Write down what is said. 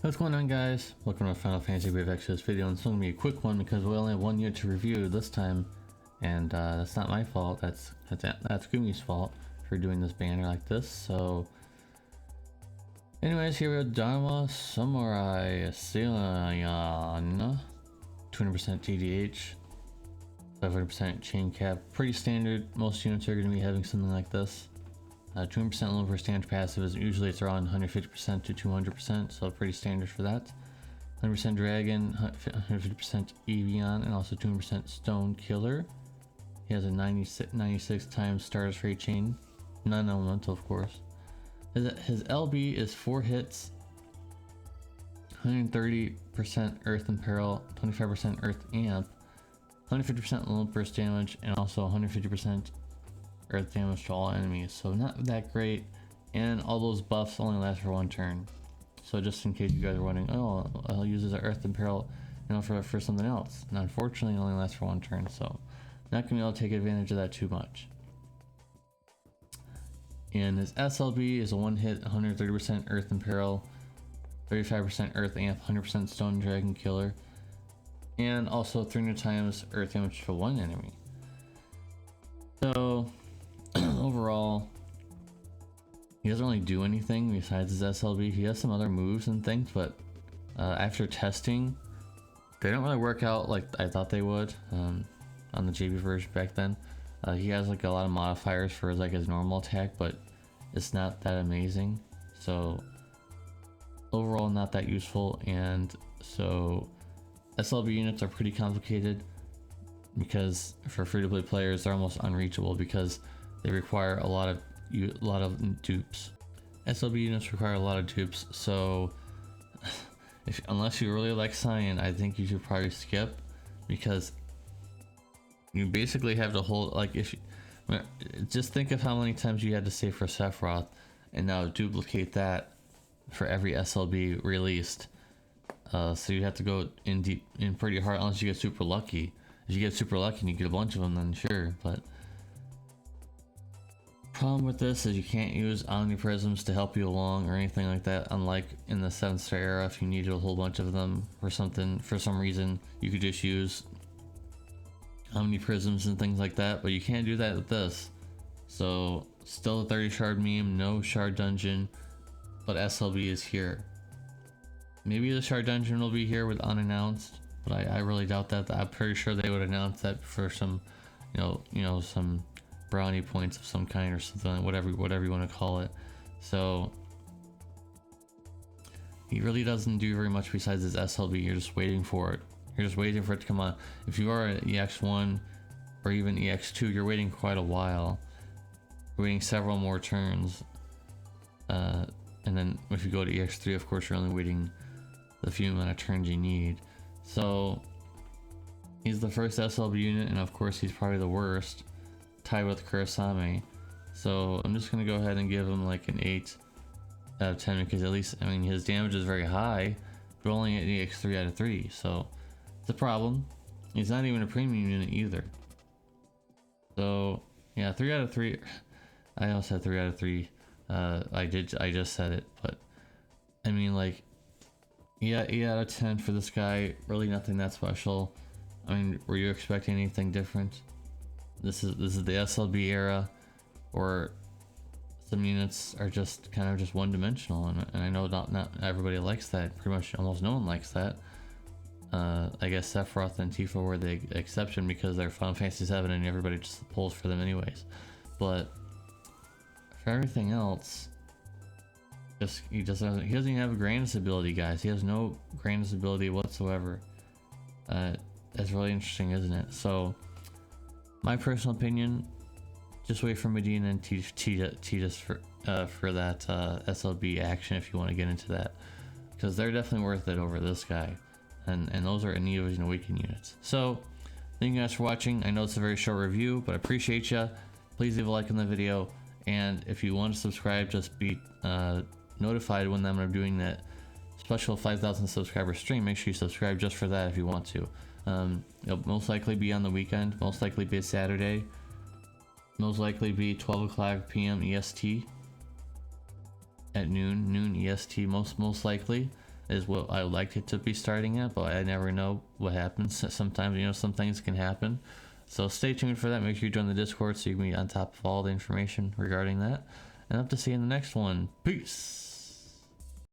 What's going on, guys? Welcome to Final Fantasy Wave X. This video, and it's going to be a quick one because we only have 1 unit to review this time, and that's not my fault. That's Gumi's fault for doing this banner like this. So, anyways, here we have Doma Samurai Cyan, 200% TDH, 500% chain cap. Pretty standard. Most units are going to be having something like this. 200% low for standard passive is usually it's around 150% to 200%, so pretty standard for that. 100% dragon, 150% Evian, and also 200% stone killer. He has a 96 times stars rate chain, non-elemental of course. His LB is 4 hits, 130% earth and peril, 25% earth amp, 150% low burst damage, and also 150% earth damage to all enemies, so not that great, and all those buffs only last for 1 turn. So just in case you guys are wondering, oh, I'll use as an earth and peril, you know, for something else. And unfortunately, it only lasts for 1 turn, so not gonna be able to take advantage of that too much. And his SLB is a 1-hit, 130% earth and peril, 35% earth amp, 100% stone dragon killer, and also 300 times earth damage to 1 enemy. So overall, he doesn't really do anything besides his SLB. He has some other moves and things, but after testing, they don't really work out like I thought they would on the JV version back then. He has like a lot of modifiers for his normal attack, but it's not that amazing. So overall, not that useful, and so SLB units are pretty complicated because for free-to-play players they're almost unreachable because they require a lot of dupes. SLB units require a lot of dupes, so unless you really like Cyan, I think you should probably skip, because you basically have to hold, like, just think of how many times you had to save for Sephiroth and now duplicate that for every SLB released. So you have to go in deep, in pretty hard, unless you get super lucky. If you get super lucky and you get a bunch of them, then sure, but problem with this is you can't use omniprisms to help you along or anything like that, unlike in the 7th star era. If you needed a whole bunch of them for something, for some reason, you could just use omniprisms and things like that, but you can't do that with this. So still a 30 shard meme, no shard dungeon, but SLB is here. Maybe the shard dungeon will be here with unannounced, but I really doubt that. I'm pretty sure they would announce that for some, you know, some brownie points of some kind or something, whatever you want to call it. So he really doesn't do very much besides his SLB. You're just waiting for it. You're just waiting for it to come on. If you are at EX1 or even EX2, you're waiting quite a while. You're waiting several more turns. And then if you go to EX3, of course, you're only waiting the few amount of turns you need. So he's the first SLB unit, and of course he's probably the worst, tied with Kurosame. So I'm just gonna go ahead and give him like an 8 out of 10, because at least, I mean, his damage is very high, but only at EX 3 out of 3. So it's a problem. He's not even a premium unit either. So yeah, 3 out of 3. I almost said 3 out of 3. I just said it, but I mean, like, yeah, 8 out of 10 for this guy. Really nothing that special. I mean, were you expecting anything different? This is the SLB era, or some units are just kind of just one-dimensional, and I know not everybody likes that. Pretty much almost no one likes that. I guess Sephiroth and Tifa were the exception because they're Final Fantasy 7 and everybody just pulls for them anyways. But for everything else, he doesn't even have a grandness ability, guys. He has no grandness ability whatsoever. That's really interesting, isn't it? So my personal opinion, just wait for Medina and Titus for that SLB action if you want to get into that, because they're definitely worth it over this guy, and those are Neo Vision Awakened units. So thank you guys for watching. I know it's a very short review, but I appreciate you. Please leave a like on the video, and if you want to subscribe, just be notified when I'm doing that special 5,000 subscriber stream. Make sure you subscribe just for that if you want to. It'll most likely be on the weekend, most likely be a Saturday, most likely be 12 o'clock p.m. EST at noon EST, most likely. is what I would like it to be starting at, but I never know what happens. Sometimes, you know, some things can happen. So stay tuned for that. Make sure you join the Discord so you can be on top of all the information regarding that. And hope to see you in the next one. Peace.